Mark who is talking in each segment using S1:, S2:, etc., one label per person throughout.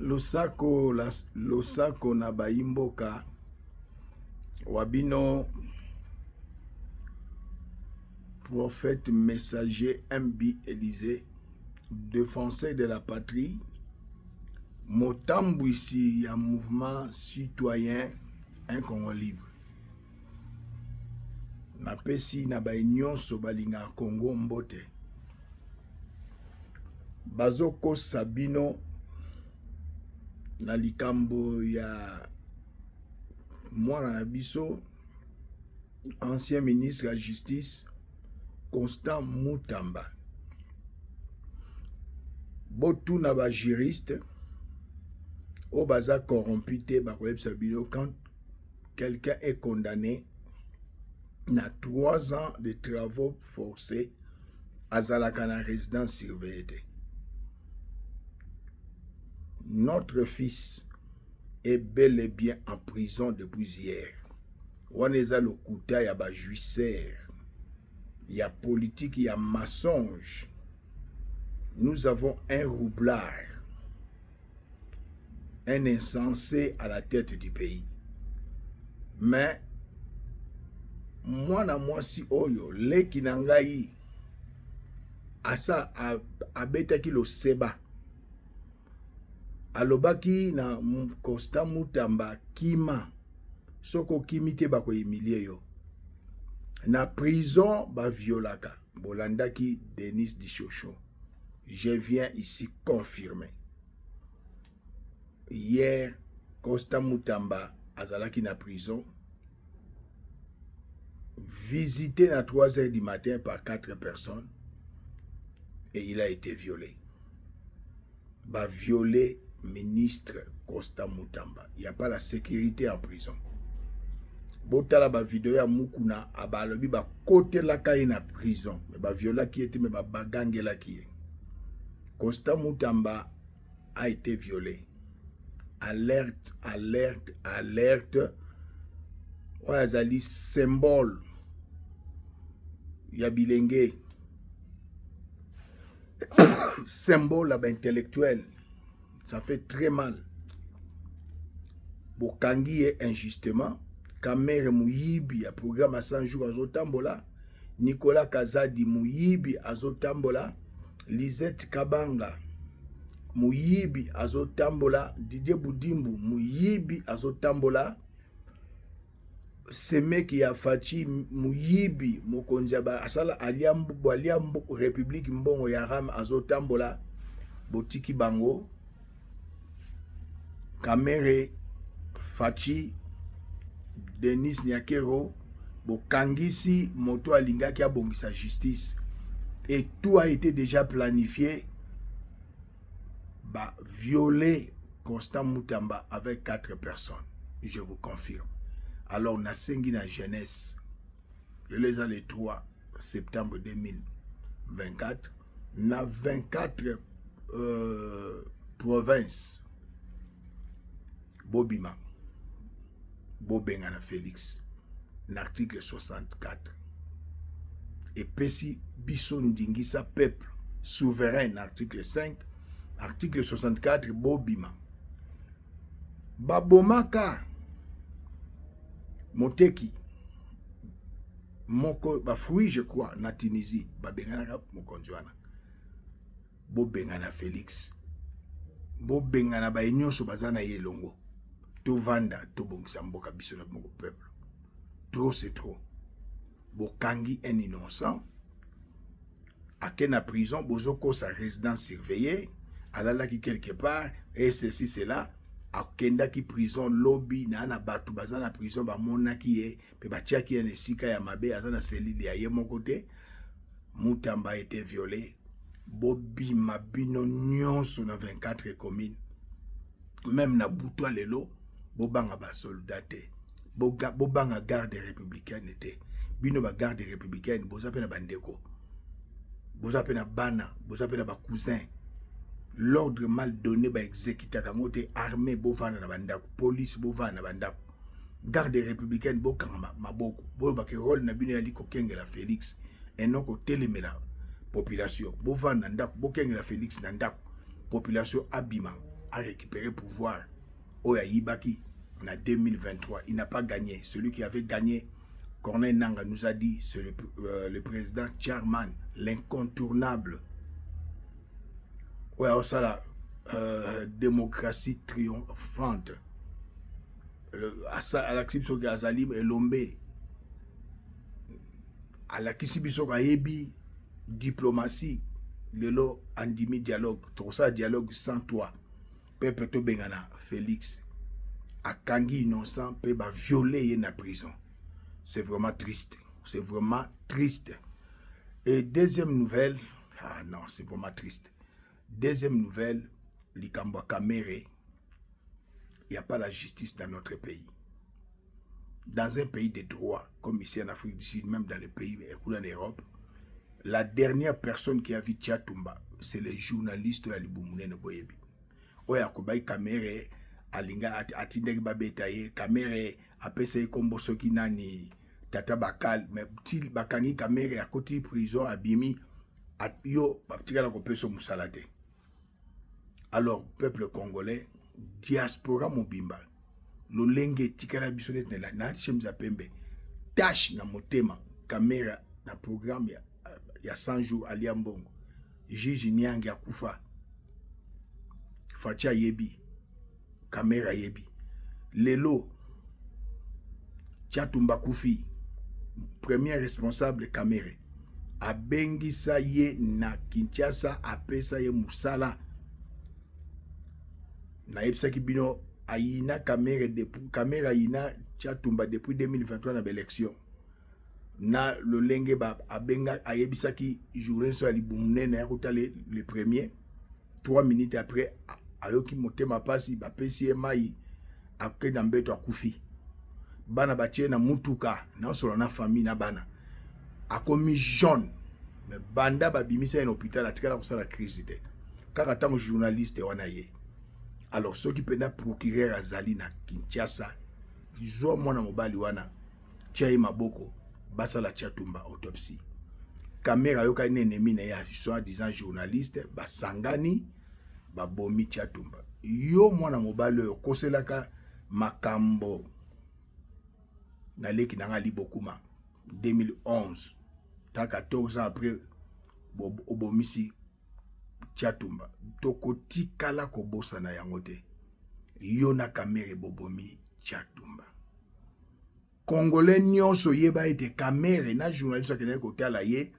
S1: losako na baimboka wabino prophète messager MB Élysée, défenseur de la patrie, motambwisi ya mouvement citoyen un Congo libre. Napesi na bainyoso balinga Congo mbote. Bazoko Sabino na likambo ya mwana na biso ancien ministre de la justice Constant Mutamba. Botu na ba juriste au baza corrompu te bakoyeb Sabino quand quelqu'un est condamné na 3 ans de travaux forcés azalaka na résidence surveillée. Notre fils est bel et bien en prison depuis hier. Waneza lokuta ya ba juisseur, ya politique, ya mensonge. Nous avons un roublard, un insensé à la tête du pays. Mais mwana mwasi oyo leki na ngai asa abetaki lo seba. Alobaki na Constant Mutamba kima soko kimite bako emilie yo na prison ba violaka bolandaki Denis Dichocho. Je viens ici confirmer. Hier Constant Mutamba azalaki na prison, visité à 3 heures du matin par 4 personnes et il a été violé. Bah violé ministre Constant Mutamba. Il n'y a pas la sécurité en prison. Botala ba vidéo ya mukuna abalobi ba côté la kaye na prison. Mais ba viola qui était mais ba bagange la qui. Constant Mutamba a été violé. Alerte, alerte, alerte. Wazali symbole. Ya bilenge. Symbole intellectuel. Ça fait très mal. Bokangi est injustement. Kamere Muyibi a programme à 100 jours à Zotambola. Nicolas Kazadi Muyibi à Zotambola. Lisette Kabanga Muyibi à Zotambola. Didier Boudimbu Muyibi à Zotambola. Seme qui a Fachi Muyibi Mokonjaba Asala Aliambo République Mbongo Yaram à Zotambola. Botiki Bango. Kamere Fachi Denis Nyakero Bokangisi Moto Alinga qui a bongisa justice et tout a été déjà planifié bah violer Constant Mutamba avec 4 personnes, je vous confirme. Alors nasengi na jeunesse le 3 septembre 2024 na 24 provinces Bobima Bobengana Félix, l'article 64. Et Pessi Bisson Dingisa peuple souverain, article 5, article 64, Bobima. Babomaka Moteki Moko Bafoui, je crois, na Tunisie, Babengana Mokonjwana. Bobengana Félix. Bobengana Bainyoso Bazana Yelongo. To vanda to bongisa mboka biso na mon peuple. Trop c'est trop. Bokangi un innocent. Akena prison, bozoko sa résidence surveillée. Alala ki quelque part et ceci cela. Akenda ki prison lobby na na batu bazana prison ba mona ki e pe batia ki ene sika ya mabe azana selili ya ye mon côté. Mutamba a été violé. Bobi mabino nyonso na 24 communes. Même na Boutwa lelo bobanga ba soldate bobanga garde républicaine te bino ba garde républicaine boza pe na bandeko boza pe na bana boza pe na ba cousin l'ordre mal donné ba exécuter kamote armée bovana na bandako police bovana na bandako garde républicaine bokanga maboko boba ke rôle na bino ya liko kengela Félix enoko telemela population bovana ndako bokengela Félix na ndako population abima a récupéré le pouvoir. Oya Yibaki, en 2023, il n'a pas gagné. Celui qui avait gagné, Corneille Nanga nous a dit, c'est le président Tcharman, l'incontournable. Oya Osala, démocratie triomphante. Alexis Biso Azalim et Lombe. Alexis Biso Ayebi, diplomatie. Lelo andimi dialogue. Tout ça dialogue sans toi. Peuple to bengana Félix. Akangi innocent peut ba violer na prison. C'est vraiment triste. C'est vraiment triste. Et deuxième nouvelle, ah non, c'est vraiment triste. Deuxième nouvelle, Likambwa Kamere. Il n'y a pas la justice dans notre pays. Dans un pays de droit, comme ici en Afrique du Sud, même dans les pays en Europe, la dernière personne qui a vu Tchatumba, c'est le journaliste Aliboumounen Boyebi. Oya Kobaï Kamere, Alinga Atindek Babetaye, Kamere, Apese Kombo Sokinani, Tata Bakal, mais Til Bakani Kamere à côté prison, Abimi, Yo, Patika la Kopeso Moussalate. Alors, peuple congolais, diaspora Mobimba, Lolenge Tikara Bisonet Nela, Nati Shemza Pembe, tâche na motema, Kamera, na programme il y a 100 jours à Liambongo. Juge Nyanga Koufa. Fatia Yebi. Kamera Yebi. Lelo. Tchatumba Koufi. Premier responsable Kamere. Abengisa ye na Kinshasa. Apesa ye Moussala. Na Epsa Kibino. Aïna Kamere depuis. Kamera Aïna Tchatumba depuis 2023 dans l'élection. Na le lenge ba abenga ayebisaki journée sur Aliboumounen na le premier 3 minutes après ayoki motema pasi ba pesi mai akenda na mbeto akufi bana batie na mutuka na solo na famille na bana akomi jaune mais banda ba bimisa en hôpital atikala ko sala crise te kaka tango journaliste wana ye alors ceux qui pena procureur azali na Kinshasa zo mona mobali wana tia maboko Basala Tchatumba autopsie. Kamera yoka ennemi na ya soi-disant journaliste basangani babomi Tchatumba. Yo mwana mobali yo koselaka makambo na leki nanga libokuma 2011. Ta 14 ans après obomisi Tchatumba. Tokoti kala kobosa na yango te. Yo na Kamera bobomi Tchatumba. Congolais nyonso yeba ete Kamere na journaliste akene kotala ye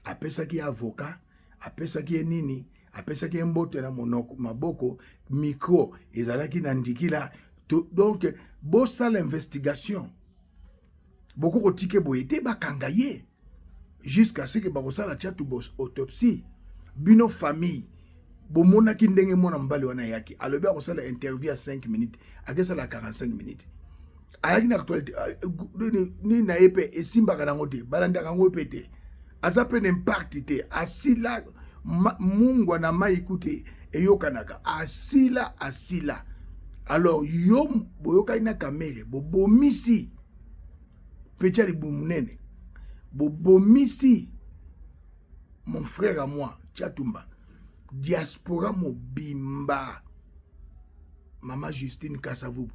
S1: apesa ki avocat apesa ki nini apesa ki mbote na monoko maboko micro ezalaki na ndikila donc bossa l'investigation beaucoup kotike boyete bakanga ye jusqu'à ce que bakosala Tchatumba autopsie bino famille bomona ki ndenge mona mbali wana yaki alobi akosala interview à 5 minutes akesala 45 minutes ayaki na actualité ni na epe esimbaka nango te balandaka yango epe te aza pe n'impact te asila mungwa na mai kute eyokanaka asila alors yo boyokaki na Kamere bobomisi Petia Aliboumounen bobomisi mon frère à moi Tchatumba diaspora mobimba Mama Justine Kasavubu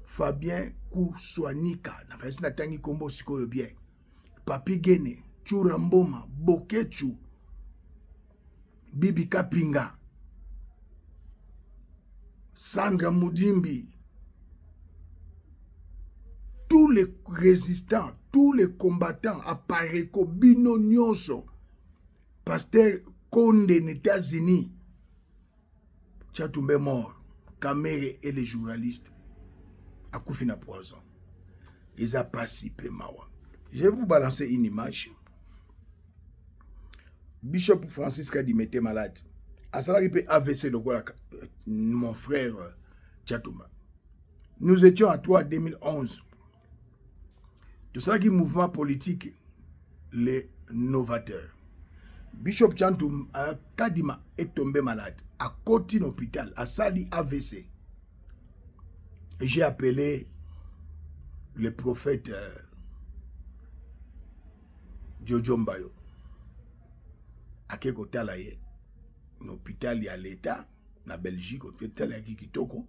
S1: Fabien Kouswanika, na kasi na tangi kombo sikoyo bien. Papi Gene, Churamboma, Bokechu, Bibi Kapinga, Sandra Moudimbi, tous les résistants, tous les combattants, Apareko, Bino Nyonso, Pasteur Konde, États-Unis, Tchatumba mort, Kamere et les journalistes. À Koufina poison. Ils ont participé mawa. Je vais vous balancer une image. Bishop Francis Kadi m'était malade. À ça, il peut AVC le quoi, mon frère Tchatumba. Nous étions à 2011. Tout ça qui est mouvement politique, les novateurs. Bishop Tchatumba Kadima est tombé malade. À côté de l'hôpital, à Sali AVC. J'ai appelé le prophète Jojo Mbayo. À quel côté là, l'hôpital y a l'État, na Belgique hôpital yaki kitoko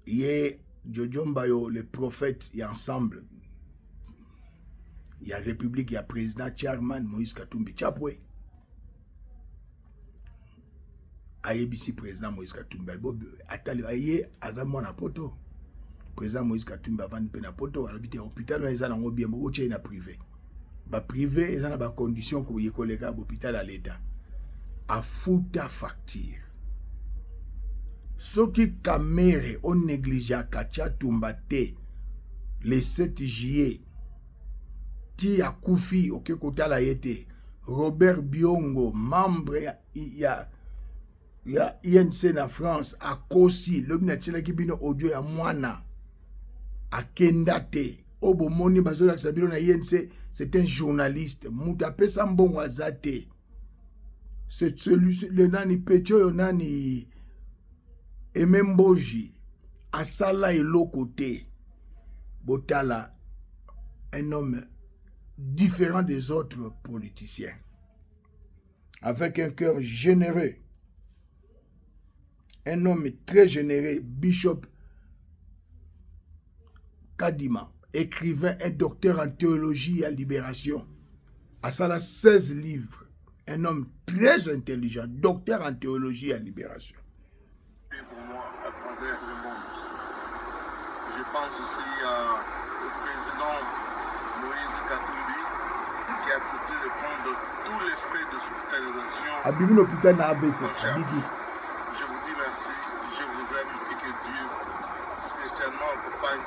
S1: ye Jojo Mbayo le prophète y ensemble y a république y a président chairman Moïse Katumbi Chapwe ayebisi président Moïse Katumbi atali aye aza mwana poto président Moïse Katumbi avant de na poto alobite hôpital na ezana ngo bien mo na privé ba privé ezana ba condition ko ye kolega hôpital à l'état a futa facture soki kamere on néglige Katia Tumba te le 7 juillet ti akufi oke kotala yete Robert Biongo membre ya INC na France akosi lobina tshela kibino audio ya mwana akendate obomoni bazola sabilo na INC c'est un journaliste muta pesa mbongo azate c'est celui le nani Pecho yonani Ememboji asala eloko te botala un homme différent des autres politiciens avec un cœur généreux. Un homme très généreux, Bishop Kadima, écrivain, un docteur en théologie et en libération. Asala 16 livres. Un homme très intelligent, docteur en théologie et en libération.
S2: Pour moi, à travers le monde. Je pense aussi au président Moïse Katumbi qui a accepté de prendre tous les frais d'hospitalisation.
S1: Abimi l'hôpital na ABC.
S2: Je vous dis merci, je vous aime et que Dieu, spécialement accompagne.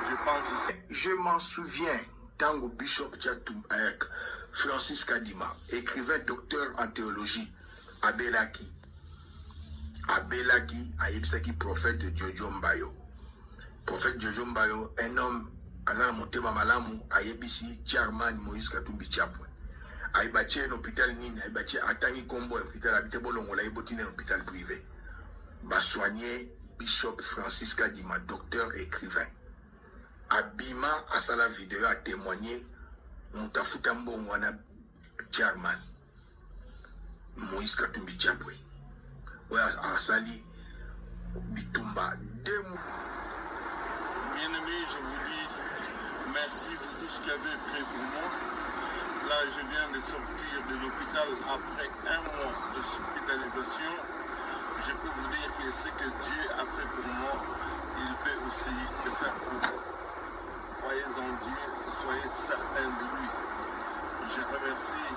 S2: Je pense aussi.
S1: Je m'en souviens, Tango Bishop avec Francis Kadima, écrivain docteur en théologie, Abelaki, Ayebsaki, prophète de Jojo Mbayo. Prophète Jojo Mbayo, un homme, Alana Montema Malamu, Ayebisi, Chairman Moïse Katumbi Chapwe. Aïbaché un hôpital nini, Aïbaché Atangi Kombo, hôpital habité Bolongola, Aïbotine un hôpital privé. Ba soigné Bishop Francis Kadima, docteur écrivain. Abima a sa la vidéo a témoigné, Moutafuta Mbongo wana chairman Moïse Katumbi Chapwe. Ouais, a sali Bitumba.
S2: Bien-aimés, je vous dis merci pour tout ce qui avait fait pour moi. Là, je viens de sortir de l'hôpital après un mois d'hospitalisation. Je peux vous dire que ce que Dieu a fait pour moi, il peut aussi le faire pour vous. Croyez en Dieu, soyez certains de lui. Je remercie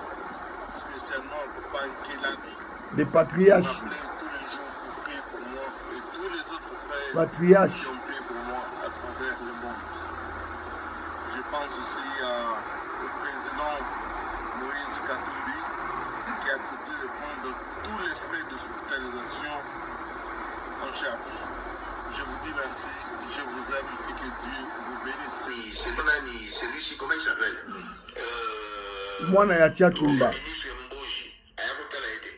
S2: spécialement Papa Kelani.
S1: Les patriarches.
S2: Qui m'appelait tous les jours pour prier pour moi et tous les autres frères
S1: patriarches
S2: qui ont prié pour moi à travers le monde. Je pense aussi au président Moïse Katumbi qui a accepté de prendre tous les frais d'hospitalisation en charge. Je vous dis merci, je vous aime et que Dieu vous bénisse.
S3: Celui-ci, comment il s'appelle
S1: Mwana ya Chatumba.
S3: Ministre Mboji. Ayakotala été.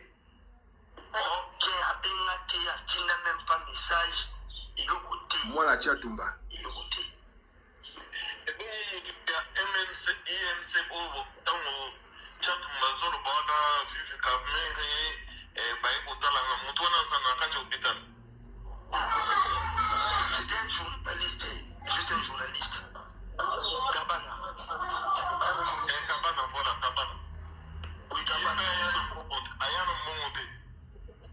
S4: Ok, abengaki atinda même pas message. Ilokote.
S1: Mwana Chatumba.
S4: Ilokote.
S2: Bon, MNC, INC, tango Chatumba zolo bana vivi kamere baekotala nga mutu wana aza na kati ya hôpital.
S4: C'est un journaliste, juste un journaliste. Kabana.
S2: Kabana, voilà, Kabana.
S4: Oui, Kabana.
S2: Ayana monte.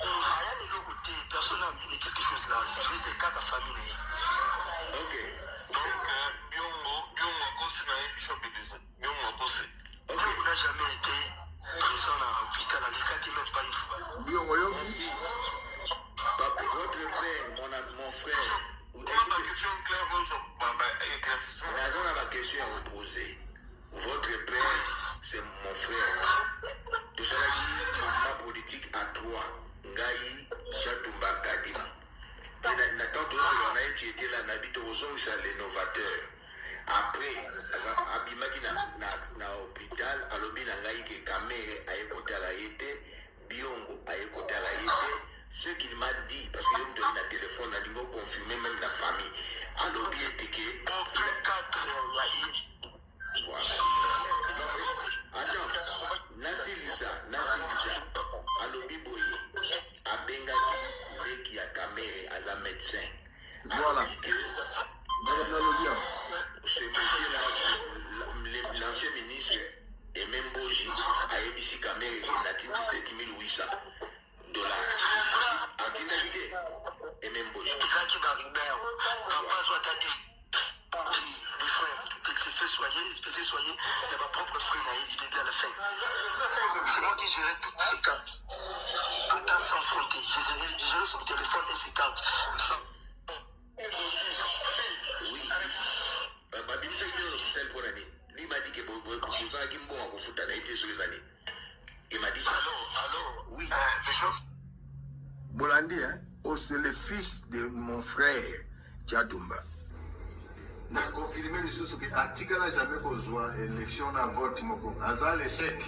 S4: Ayana ilokote, personne n'a mis quelque chose là, juste kaka famille.
S3: Ok.
S2: Donc, Biongo Akosi na Bishop Edison. Biongo Akosi.
S4: On n'a jamais été présent à l'hôpital, à l'éclat, même pas une fois.
S1: Biongo yo.
S3: Papa, votre père, mon frère.
S2: On a ma question claire, éclaircissement.
S3: Raison à ma question à vous poser. Votre père, c'est mon frère. De cela dit, mouvement politique à trois. Ngaï, Chatumba, Kadima. Nathan Tozo, qui était là, n'habite aux hommes, c'est l'innovateur. Après, Abimaki na hôpital, alobi na ngai ke kamere a écouté à la été, Biongo a écouté à la été. Ce qu'il m'a dit, parce qu'il me donne le téléphone, il m'a confirmé même la famille. Alobi était que. Voilà. Attends, Nassi Lisa, Alobi Boye, qui a Kamere as un médecin.
S2: Voilà.
S3: Ce monsieur-là, l'ancien ministre, et même Boji, a ici Kamere qui n'a qu'une 7800 dollars. En finalité, et même Boji.
S4: C'est ça qui va arriver. Papa soit à dire. Les frères, c'est fait soigner, il y a ma propre frère naïf du début à la fin. C'est moi qui gérais toutes ces cartes. Attends sans fronter. Je gérais son téléphone et ses cartes.
S3: Oui. Babi Moussa est dans l'hôpital pour l'année. Lui m'a dit que Moussa a dit bon à vous foutre, sur les années. Il m'a dit ça.
S4: Allô?
S3: Oui.
S1: Bolandi, hein? Oh, c'est le fils de mon frère, Tchatumba.
S5: Na confirmer les choses que atikala jamais kozwa élection na vote moko azal échec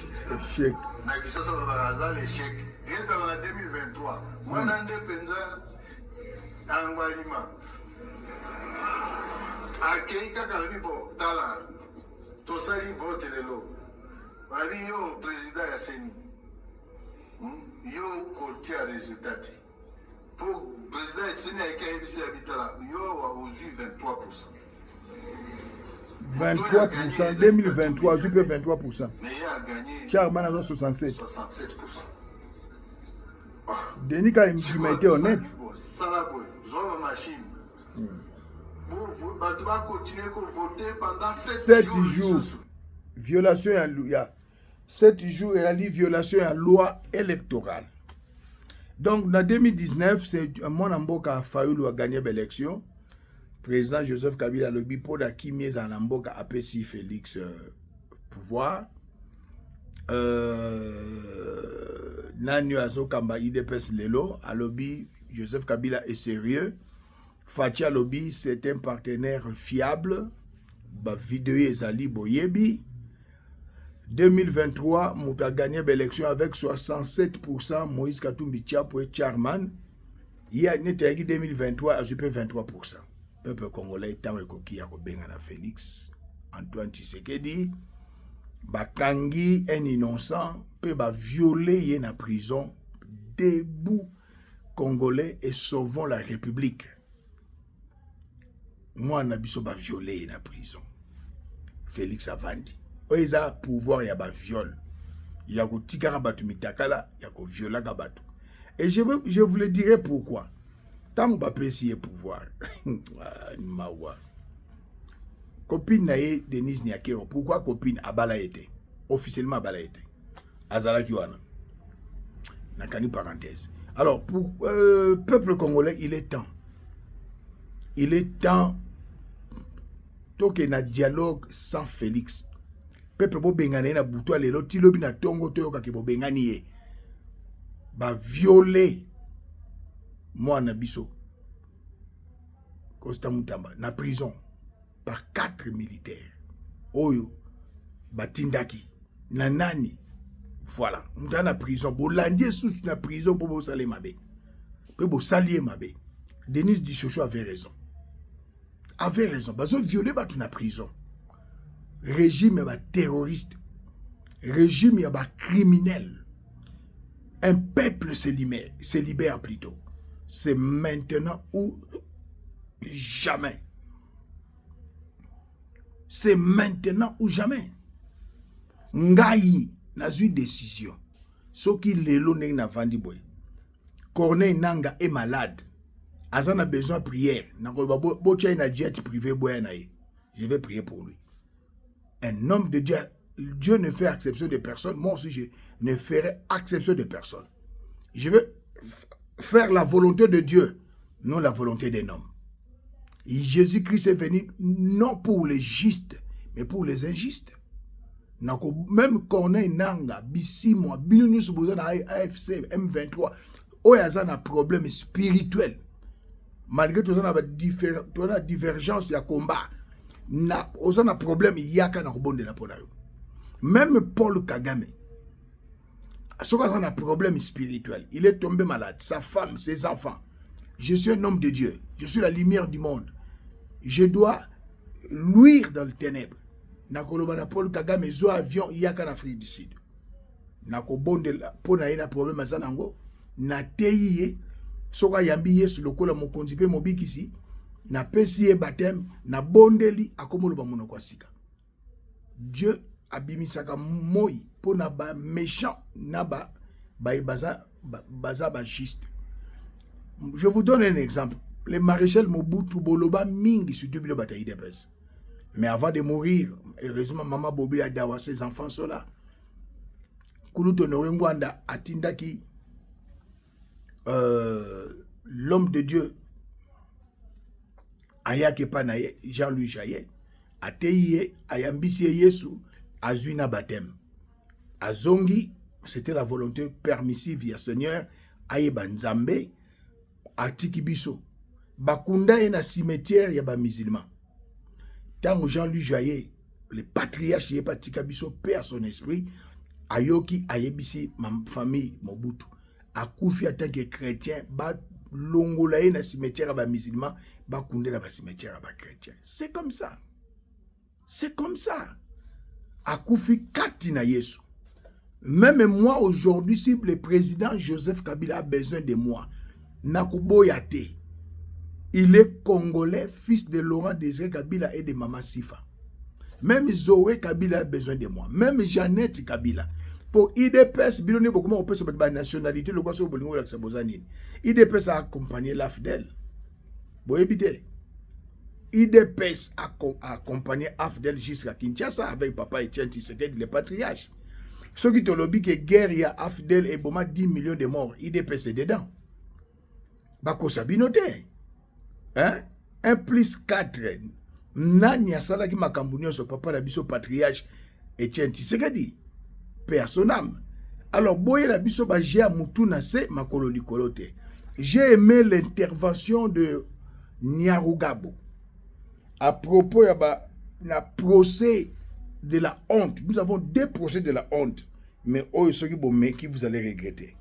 S5: na kisasa ba azal échec eza na 2023 mwana nde penza angwalima akei kaka bibo tala tosali vote lelo bali yo président ya seni yo kotia résultat pour président ya seni akei bisi habitala yo wa aujourd'hui 23%.
S1: 23%, 2023, je peux 23%.
S5: Mais il a gagné
S1: Charman a 67%.
S5: 67%.
S1: Denis, quand il m'a été honnête.
S5: Ça la boy, j'en machine. Vous vas continuer à voter pendant 7
S1: jours. Violation à loi. 7 jours et à violation à loi électorale. Donc, en 2019, c'est mon amboka a failli gagner l'élection. Président Joseph Kabila lobby pour la qui mise en amboka APC Félix pouvoir. Nani Azokamba IDPS Lelo à lobby Joseph Kabila est sérieux. Fatia lobby c'est un partenaire fiable. Ba vidéo ezali boyebi. 2023, Mouta a gagné l'élection avec 67%. Moïse Katumbi Tchapo et Charman. Il y a 2023 à 23%. Peuple congolais tant que a Benga Félix Antoine Tshisekedi bakangi un innocent peut ba violer en prison debout congolais et sauvons la république. Moi na biso ba violer en prison Félix Avandi oza pouvoir ya ba viol ya ko tikara batu mitakala ya ko viola ka batu et je vous le dirai pourquoi. Tant que je pouvoir, mawa. Copine nae Denise Niakero. Pourquoi copine abala été? Officiellement abala été. Azala Kiwana. Nakani parenthèse. Alors, pour peuple congolais, il est temps. Il est temps. Toke na dialogue sans Félix. Peuple bo bengane na buto lelo tilobi na tongo toyoka ke bo bengani ba violer. Moi, na biso, Costa Moutamba, na prison, par 4 militaires. Oyo, Batindaki, Nanani, voilà. Moutana na prison, Bolandi sous na prison pour vous saler mabe. Pour vous salir mabe. Denis Dissocho avait raison. Avait raison. Parce que violer bat na prison. Régime est terroriste. Régime est criminel. Un peuple se libère plutôt. C'est maintenant ou jamais. C'est maintenant ou jamais. Ngai n'a eu décision. Ce qui lelo na vandi boy. Corneille Nanga est malade. Azan a besoin de prière. Na jet privé boy nae. Je vais prier pour lui. Un homme de Dieu, Dieu ne fait exception de personne. Moi aussi je ne ferai exception de personne. Je vais faire la volonté de Dieu, non la volonté d'un homme. Jésus-Christ est venu non pour les justes, mais pour les injustes. Même Corneille Nanga, Bissi, moi, Binunu Soubouzan, AFC, M23, il y a un problème spirituel. Malgré tout ça, il y a une divergence, il y a un combat. Il y a un problème, il y a un rebond de la podaille. Même Paul Kagame, il y a un problème spirituel. Il est tombé malade. Sa femme, ses enfants. Je suis un homme de Dieu. Je suis la lumière du monde. Je dois luire dans le ténèbre. Nakoloba Paul Kagame zo avion il y a qu'en Afrique du Sud. Nakobonde pour na problème à Zanango. Na teye soka yambi Yesu lokola mokonzi pe mobikisi na pesi ye baptême na bondeli akomoloba monoko sika. Dieu abimisaka moi pour na ba méchant na ba baza juste. Je vous donne un exemple. Le maréchal Mobutu Boloba mingi sur Dubilo bataille des pèses. Mais avant de mourir, heureusement maman Bobi a dawa ses enfants sont là. Kuluto Norengwanda atindaki l'homme de Dieu Ayake Panaye, Jean-Louis Jaye, Ateye, Ayambisi Yesu, Azuina Batem. Azongi, c'était la volonté permissive du Seigneur, Ayeba Nzambe, Atikibiso. Bakunda est na cimetière, yaba musulman. Tant Jean-Louis Jaye, le patriarche, yeba Tikabiso, perd son esprit, Ayoki, Ayebisi, ma famille, Mobutu. Akoufi en tant que chrétien, ba longolaye na cimetière ba musulman, ba koundé na ba cimetière ba chrétien. C'est comme ça. C'est comme ça. Akoufi kati na Yesu. Même moi aujourd'hui, si le président Joseph Kabila a besoin de moi, Nakubo Yate, il est congolais, fils de Laurent Désiré Kabila et de Maman Sifa. Même Zoé Kabila a besoin de moi. Même Jeannette Kabila. Pour IDPS, bilone beaucoup on peut se mettre la nationalité, le quoi sur Bolingo avec sa bozanine. IDPS a accompagné l'AFDEL. Vous évitez. IDPS a accompagné AFDEL jusqu'à Kinshasa avec papa Etienne Tshisekedi, le patriarche. Ceux qui te lobby que guerre, il y a AFDEL et Boma 10 millions de morts. IDPS est dedans. Bako Sabinote. Hein? 1 plus 4. Nani asala ki makambunio so papa Rabiso patriarche Etienne Tshisekedi. Personne. Alors, boye la biso ba j'ai mutuna se makolo likolote. J'ai aimé l'intervention de Nyarugabo à propos de la procès de la honte. Nous avons 2 procès de la honte, mais qui vous allez regretter.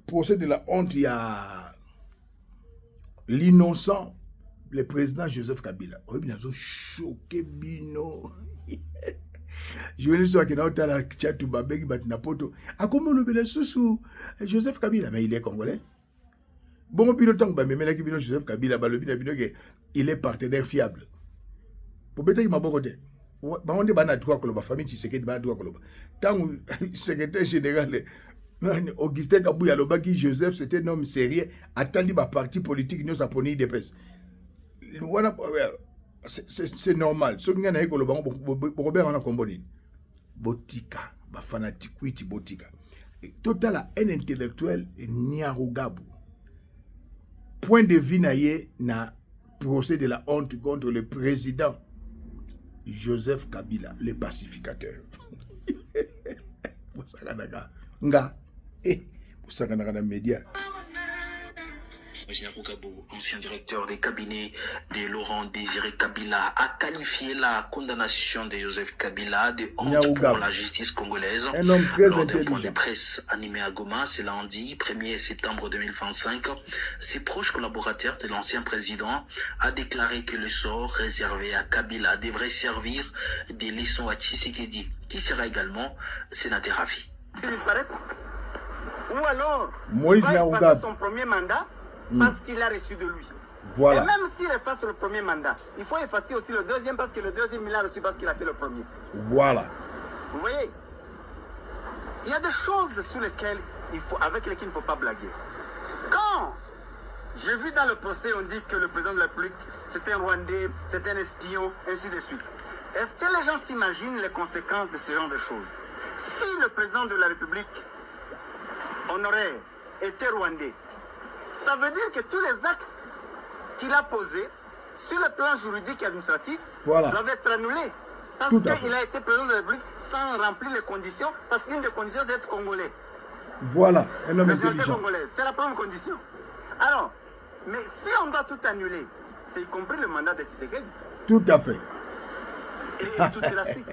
S1: Procès de la honte, il y a l'innocent, le président Joseph Kabila. Oh, il a choqué Bino. Je vais le dire que la tchatou babeki batinapoto. A comment le sous Joseph Kabila, mais il est congolais. Bon, puis le temps que Joseph Kabila, il est partenaire fiable. Pour peut-être qu'il m'a beaucoup dit. On est dans trois colobes, famille Tshisekedi dans trois colobes. Tant que secrétaire général Augustin Kabouya Lobaki Joseph, c'était un homme sérieux. Attendu ma parti politique, nous avons des pèses. C'est normal. Ce qui est un Robert en a combiné. Botika, ba fanatique botika. Total un intellectuel Nyarugabo. Point de vue naie na procès de la honte contre le président Joseph Kabila, le pacificateur. Nga, na média.
S6: Nyarugabo, ancien directeur des cabinets de Laurent Désiré Kabila, a qualifié la condamnation de Joseph Kabila de honte pour la justice congolaise.
S1: Un homme très
S6: Lors d'un
S1: intelligent.
S6: point de presse animé à Goma, c'est lundi 1er septembre 2025, ses proches collaborateurs de l'ancien président a déclaré que le sort réservé à Kabila devrait servir des leçons à Tshisekedi, qui sera également sénateur à vie.
S4: Ou alors,
S1: Moïse
S4: il va
S1: Nyarugabo.
S4: effacer son premier mandat parce qu'il a reçu de lui.
S1: Voilà.
S4: Et même s'il efface le premier mandat, il faut effacer aussi le deuxième parce que le deuxième, il a reçu parce qu'il a fait le premier.
S1: Voilà.
S4: Vous voyez, il y a des choses sur lesquelles avec lesquelles il ne faut pas blaguer. Quand j'ai vu dans le procès, on dit que le président de la République, c'est un Rwandais, c'est un espion, ainsi de suite. Est-ce que les gens s'imaginent les conséquences de ce genre de choses? Si le président de la République, on aurait été Rwandais, ça veut dire que tous les actes qu'il a posés sur le plan juridique et administratif
S1: Voilà.
S4: doivent être annulés. Parce
S1: Tout à fait.
S4: qu'il a été président de la République sans remplir les conditions, parce qu'une des conditions, c'est d'être congolais.
S1: Voilà. Un homme
S4: Nationalité
S1: intelligent.
S4: congolaise, c'est la première condition. Alors, mais si on doit tout annuler, c'est y compris le mandat de Tshisekedi
S1: Tout à fait.
S4: et toute la suite.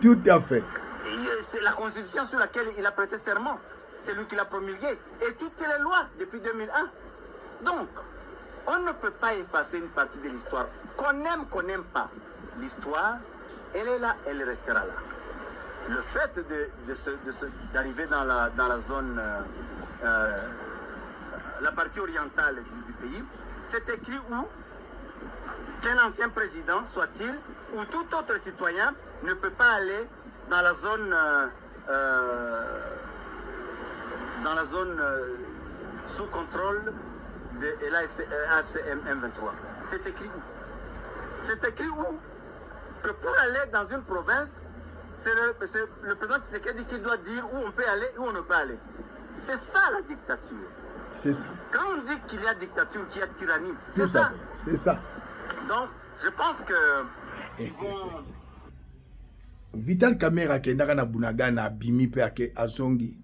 S1: Tout à fait.
S4: Et c'est la constitution sur laquelle il a prêté serment. C'est lui qui l'a promulguée. Et toutes les lois depuis 2001. Donc, on ne peut pas effacer une partie de l'histoire. Qu'on n'aime pas. L'histoire, elle est là, elle restera là. Le fait d'arriver dans la zone, la partie orientale du pays, c'est écrit où qu'un ancien président, soit-il, ou tout autre citoyen, ne peut pas aller dans la zone, sous contrôle de l'AFCM M23. C'est écrit où? C'est écrit où? Que pour aller dans une province, c'est le président Tshisekedi qui doit dire où on peut aller et où on ne peut pas aller. C'est ça la dictature.
S1: C'est ça.
S4: Quand on dit qu'il y a dictature, qu'il y a tyrannie, c'est
S1: Tout
S4: ça.
S1: C'est ça.
S4: Donc, je pense que...
S1: Vital Kamera kendaka na bunaga na bimi pe ake azongi.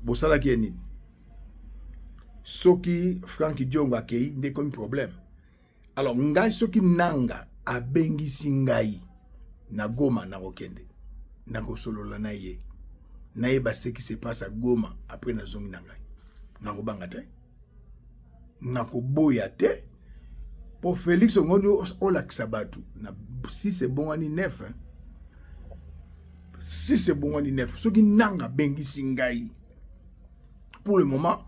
S1: Bosala ki nini? Soki Frank Diongo akei nde comme problème. Alors ngai soki nanga abengisi ngai na Goma na okende. Na kosolola na ye. Na yeba ce qui se passe à Goma après na zongi na ngai. Na kobanga te. Na koboya te. Pour Félix Ongono olakisa batu. Si c'est bon ani neuf hein. Si c'est bon ani neuf. Soki nanga bengisi ngai. Pour le moment,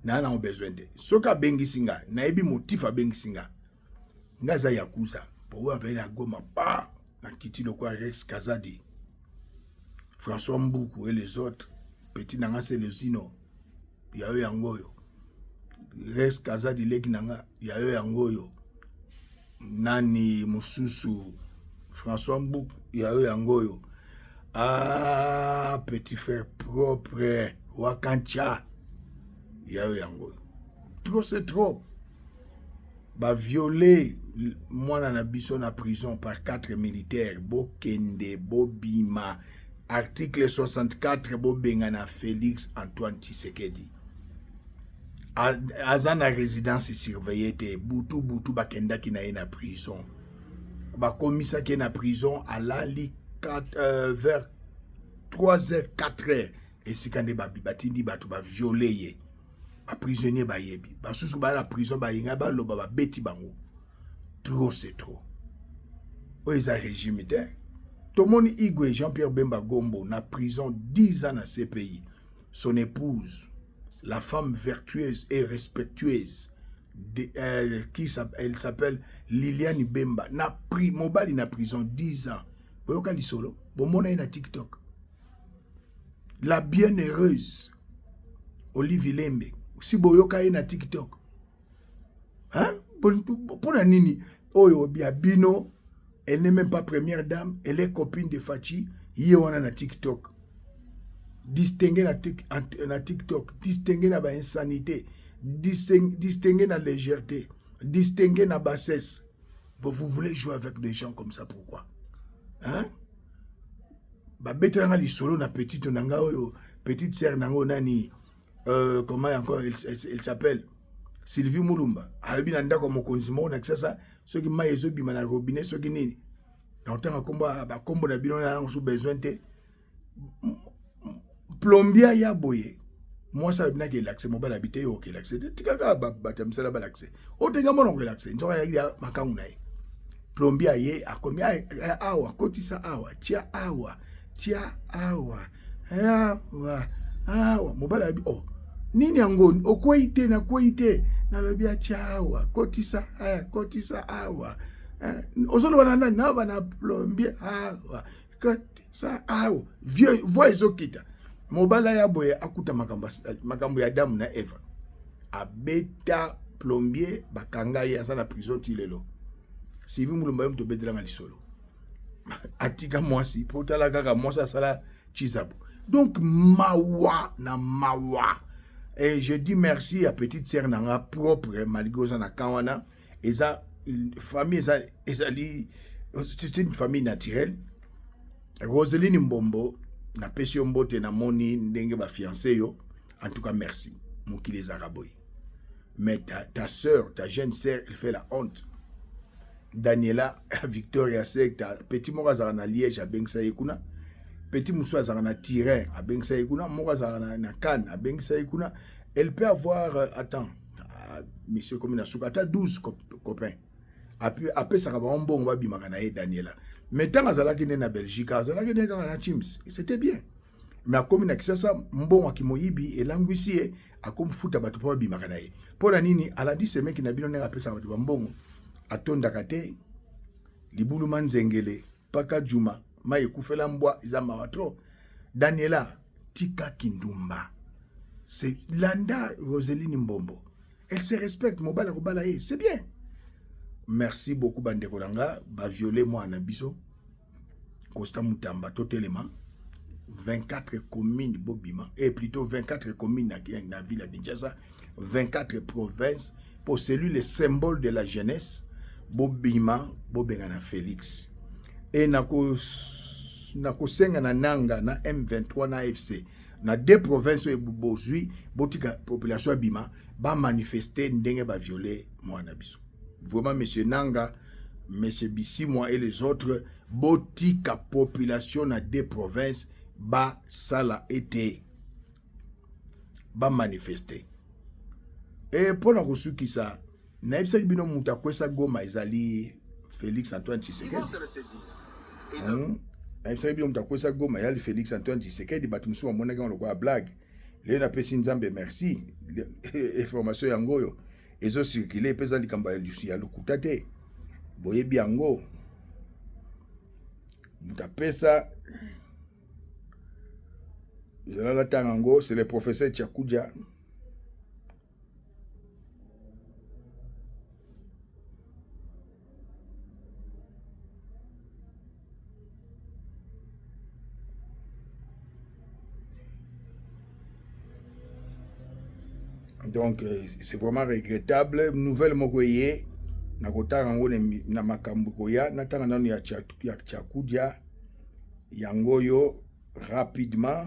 S1: na on besoin de. Soka bengisi ngai, na ebi motif a bengisi ngai. Ngaza yakuza. Pour eux appeler na Goma pa na kiti loko Rex Kazadi. François Mboukou et les autres. Petit nanga c'est le Zino. Ya yo yangoyo. Rex Kazadi leki nanga ya yo yangoyo. Nani Mususu François Mboukou ya yo yangoyo. Ah, petit frère propre Wakancha ya yo yangoyo. Trop c'est trop. Ba violer moi na biso na prison par 4 militaires, bo kende, bo bima. Article 64, bo bengana Félix Antoine Tshisekedi. Azana résidence surveillée te butu bakenda ki na na prison. Ba komisa ki na prison à l'ali vers 3h 4h et si kande ba batindi batu ba violer ye. Ba prisonnier ba yebi. Ba susu ba la prison ba yinga ba loba ba beti bango. Trop c'est trop. Oeza régime te. Tomoni Igwe Jean-Pierre Bemba Gombo na prison 10 ans dans ces pays. Son épouse, la femme vertueuse et respectueuse, elle s'appelle Liliane Bemba, na mobali na prison 10 ans. Boyoka lisolo, bomona na TikTok. La bienheureuse, Olivier Lembe, si boyoka na TikTok. Hein? Pour la nini, oyo biabino. Elle n'est même pas première dame, elle est copine de Fachi, yewana na TikTok. Distinguer na TikTok, distinguer na insanité, distinguer na légèreté, distinguer na bassesse. Vous voulez jouer avec des gens comme ça, pourquoi? Hein? Ba betranga li solo na petite nanga oyo, petite sœur nango nani, comment encore elle s'appelle? Sylvie Moulumba. Albi nanda ko mokonzi mo na kisasa soki mai ezobima na robinet soki nini. Na otanga komba ba kombo na bino na sous besoin te. Plombier ya boye. Moi ça bina ke l'accès mobile habité yo ke l'accès. Tikaka ba tamsala ba l'accès. Otenga mo no ke l'accès. Nzoka ya makangu na ye. Plombier ye akomi awa kotisa awa tia awa awa mobile abi oh nini yango okweite na kweite na lobia chawa kotisa awa ozolo wana na bana plombier awa kotisa awa vieux voix okita mobala ya boye akuta makambo ya Adam na Eva abeta plombier bakanga ya sana prison tilelo sivi mulumba yom to bedela lisolo atika mwasi potala kaka mwasa sala chizabu donc mawa na mawa. Et je dis merci à petite sœur nanga propre malgré na kawana eza famille c'est une famille naturelle. Roseline Mbombo na pesio mbote na moni ndenge ba fiancé yo. En tout cas merci mokili les araboy. Mais ta sœur, ta jeune sœur, elle fait la honte. Daniela Victoria Sekta petit morazara na Liège à Bengsa Yekuna. Petit Moussa Zarana Tirin à Bengsa Yekuna, Mora Zarana na Cannes à Bengsa Yekuna. Elle peut avoir, monsieur Komina Soukata, 12 copains. Après, ça va un bon Daniela. Mais tant que na Belgique, na Chims, c'était bien. mais akomi na kisasa mbongo akimoyibi elangwisi ye akomfuta bato po babimaka na ye mpo na nini alandi semeki na bino ndenge apesa bato bambongo atondaka te libuluma nzengele paka juma mai ekufela mbwa eza mawa tro Daniela tika kindumba c'est Landa Roseline Mbombo elle se respecte mobala kobala ye c'est bien merci beaucoup bandeko nanga ba violer moi na biso Costa Mutamba totelema 24 communes bobima et plutôt 24 communes dans la ville de Kinshasa 24 provinces pour celui le symbole de la jeunesse bobima bobengana Félix et nako senga na nanga na M23 na FC na deux provinces et bozui botika population bima ba manifester ndenge ba violer moi na biso vraiment monsieur Nanga monsieur Bissimwa et les autres botika population na deux provinces ba sala été ba manifester et pour la resuki ça na ebisa bino muta kwesa Goma ezali Félix Antoine Tshisekedi na ebisa bino muta kwesa Goma ezali Félix Antoine Tshisekedi batumusu monaka on lokwa blague le na pesi nzambe merci information yangoyo ezo circuler pesa likamba ya lokuta te boyebi yango muta pesa Zalala Tangango, c'est le professeur Tchakoudja. Donc, c'est vraiment regrettable. Nouvelle Mokoye, Nakotarango, Namakambukoya, Natanganano ya Tchakoudja, Yangoyo, rapidement.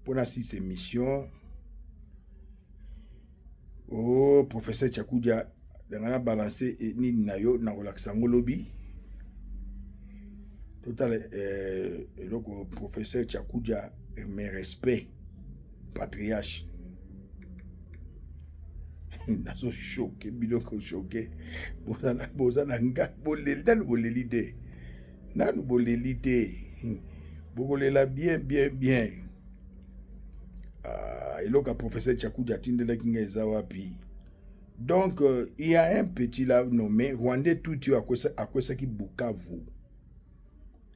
S1: Pour la 6 émissions, oh, professeur Tchakoudja, on a balancé ni nayo na relaxango lobby. Total, le professeur Tchakoudja, mes respects, patriarche. Nazo choqué, biloko choqué. Bozana nga, bolelite. Nanu bolelite. Bokolela bien. Et là, le professeur Tchakoudja Tindela Kinga Ezawapi. Donc, il y a un petit là nommé Rwandais Touti à quoi ça qui Bukavu.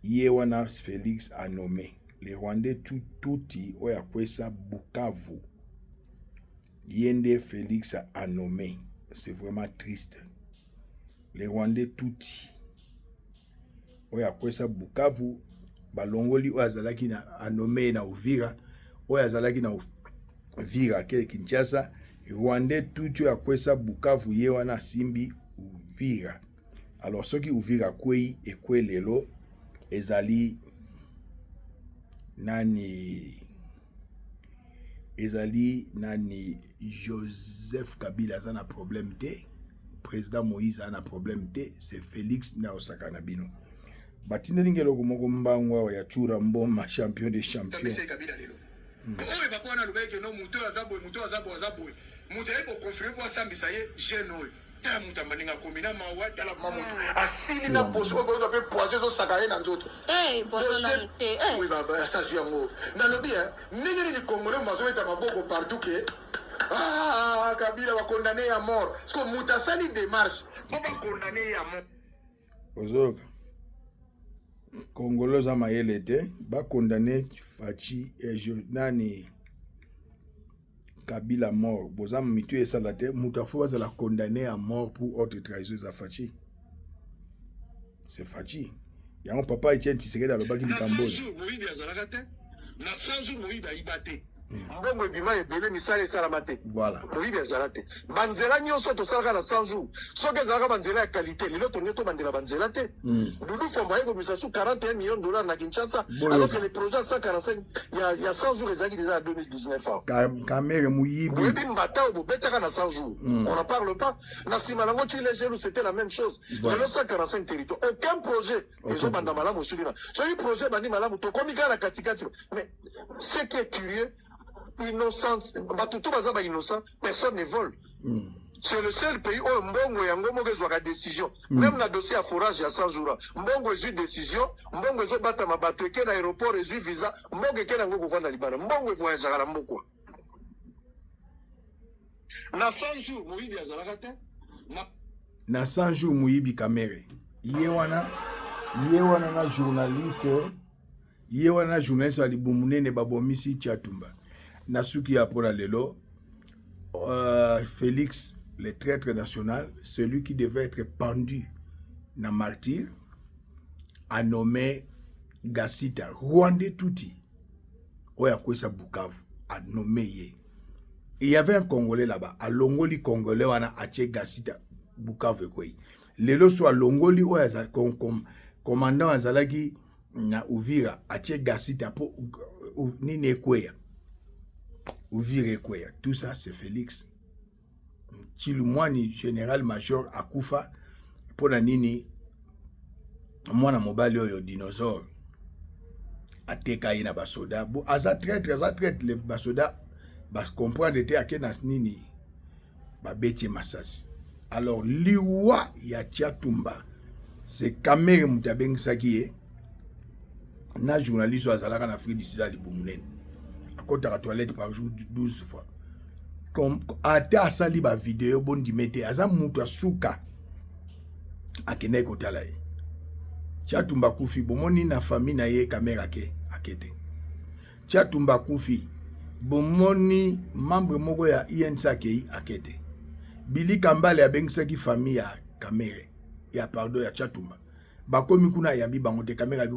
S1: Yewana Félix a nommé. Les Rwandais Touti à quoi ça Bukavu. Yende Félix a nommé. C'est vraiment triste. Les Rwandais Touti à quoi ça Bukavu. Balongoli Oazalaki a nommé na Uvira. Oazalaki na Vira ke Kinshasa Rwandais tout à kwesa Bukavu yewana simbi Uvira. Alors ceux qui Uvira kwei et kwelelo ezali nani Joseph Kabila a un problème té président Moïse a un problème té c'est Félix na Osaka na bino batinde lingelo komoko mbangwa ya chura mboma champion des champions.
S5: Oye bakwa na lubeke no muto azabo muto eko confirmer kwa sambisa ye jeno tala muta maninga komina mawa tala mamuto asili na poso ko to pe poison zo sakare na nzoto poison na te oui baba ça je yango na lobi ningiri ni congolais mazo eta maboko partout que Kabila va condamner à mort parce que muta sali démarche on va condamner à mort
S1: ozoka Congolais à Mayelete, ba condamné Fachi et Nani Kabila mort. Bozam mitu et salate, Moutafou va la condamner à mort pour autre trahison à Fachi. C'est Fachi. Il y a un papa Etienne Tshisekedi dans le bas qui dit Cambodge.
S5: Na 100 jours Moïse a ibate. Mbongo bima ebele misale salamate.
S1: Voilà.
S5: Moïse azalate. Banzela nyonso to salaka na 100 jours. Soki zalaka banzela ya qualité, lelo to nyoto bandela banzela te. Dudu Fomba yeko misasu 41 millions de dollars na Kinshasa alors que le projet 145 il y a 100 jours les acquis déjà en 2019 ans.
S1: Kamere Mouyibi.
S5: Oui, mbata au betaka na 100 jours. On n'en parle pas. Na Simalango Chile c'était la même chose. Voilà. 145 territoires. Aucun projet. Les banda malamu sulina. Sur le projet bandi malamu to komika na katikati. Mais ce qui est curieux innocent, innocent, personne ne vole. C'est le seul pays où Mbongo yango moko ezwaka décision. Même na dossier à forage ya 100 jours. Mbongo ezwi décision, Mbongo ezobata mabato eke na aéroport ezwi visa, Mbongo eke nango kovanda libana. Mbongo voyagaka na mboko. Na 100 jours moyibi azalaka te.
S1: Na 100 jours moyibi kamere. Yewana na journaliste. Yewana journaliste ali bumunene babomisi Tchatumba. Na suki ya pona lelo. Félix, le traître national, celui qui devait être pendu na martyr, a nommé Gassita, Rwandais Touti, Oya Kwesa Bukavu, a nommé Ye. Il y avait un Congolais là-bas, à Longoli Congolais, on a acheté Gassita, Bukavu Kwei. Lelo soit Longoli, Oya commandant Azalagi, na Uvira, acheté Gassita, pour Nine Kweya. Uvira Kweya. Tout ça, c'est Félix. Chilumwani, général-major Akufa, pour la nini, mwana mobali oyo dinosaure, ateka ina basoda. Bon, aza traite, les basoda, bas comprendre te ake na nini, babeti masasi. Alors, liwa ya Tchatumba, c'est Kamere Moutabeng Sakie, na journaliste azalaka na Afrique du Sud libumunen. Akota la toilette par jour 12 fois. Comme ate asali ba vidéo bon di mete aza mutu asuka akene kotala ye. Tchatumba kufi bomoni na famille na ye kamera ke akete. Tchatumba kufi bomoni membre moko ya INSA ke akete. Billy Kambale abengisaki famille ya kamere ya pardon ya Tchatumba. Bakomi kuna yambi bangote kamera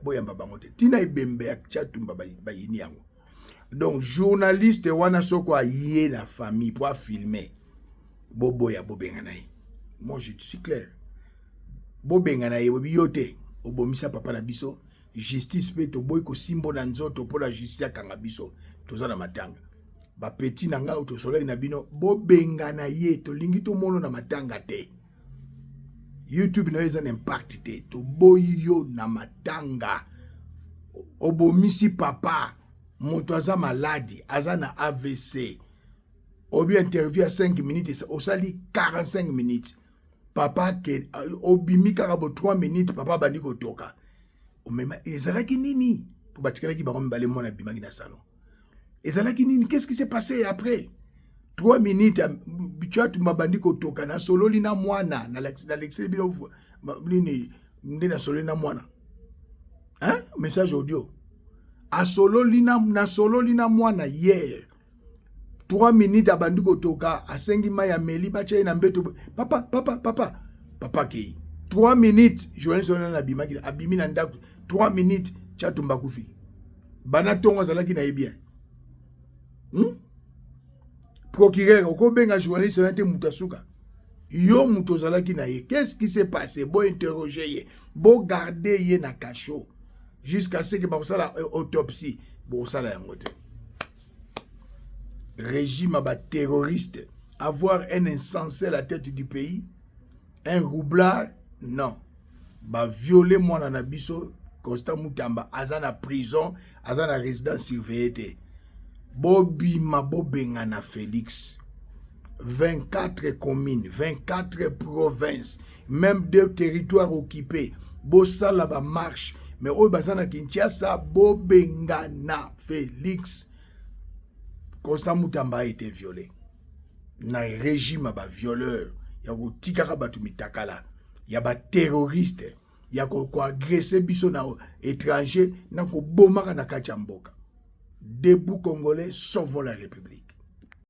S1: boyamba bangote. Tina ibembe ya Tchatumba bayini yango. Donc, journaliste wana soko aye la famille pour filmer. Boboya bobenganaye. Moi, je suis clair. Bobenganaye bobiyote. Obomisa papa na biso. Justice pe to boy ko simbo na nzoto pour la justice kanga biso. Toza na matanga. Ba petit na nga to soleil na bino. Bobenganaye to lingi to mono na matanga te. YouTube no eza impact te. To boyo na matanga. Obomisi papa. Moto aza maladi, aza na AVC. Obi interview à 5 minutes, au sali 45 minutes. Papa ke obimi karabo 3 minutes, papa bandi ko toka. Omema ezalaki nini? Pour batikala ki ba mbale mona bimaki na salon. Ezalaki nini? Qu'est-ce qui s'est passé après? 3 minutes Tchatumba bandi ko toka na sololi na mwana na l'excel bilo nini ndena sololi na mwana. Hein? Message audio. A solo lina mwana hier 3 minutes abandi kotoka asengi maya meli bacha ina mbeto papa ki 3 minutes journaliste na bimaki abimi na ndako 3 minutes Tchatumba kufi bana tongo zalaki na bien procureur okobenga journaliste na te mutasuka yo muto zalaki na ye. Qu'est-ce qui s'est passé? Bo interroger ye, bo garder ye na cachot jusqu'à ce que la autopsie la yangote. Régime terroriste, avoir un insensé à la tête du pays, un roublard, non. Violer moi dans Nabiso, Constant Moutamba, azana prison, azana résidence surveillée. Bobima Bobengana Félix. 24 communes, 24 provinces, même 2 territoires occupés. Bossala ba marche. Mais au Bazana Kinshasa, Bobengana Félix. Constant Moutamba a été violé. Na régime ba violeur. Ya ko tikara batu mitakala. Ya ba terroriste. Ya ko agressé biso na étranger. Na ko bomaka na kati ya mboka. Debout Congolais, sauvons la République.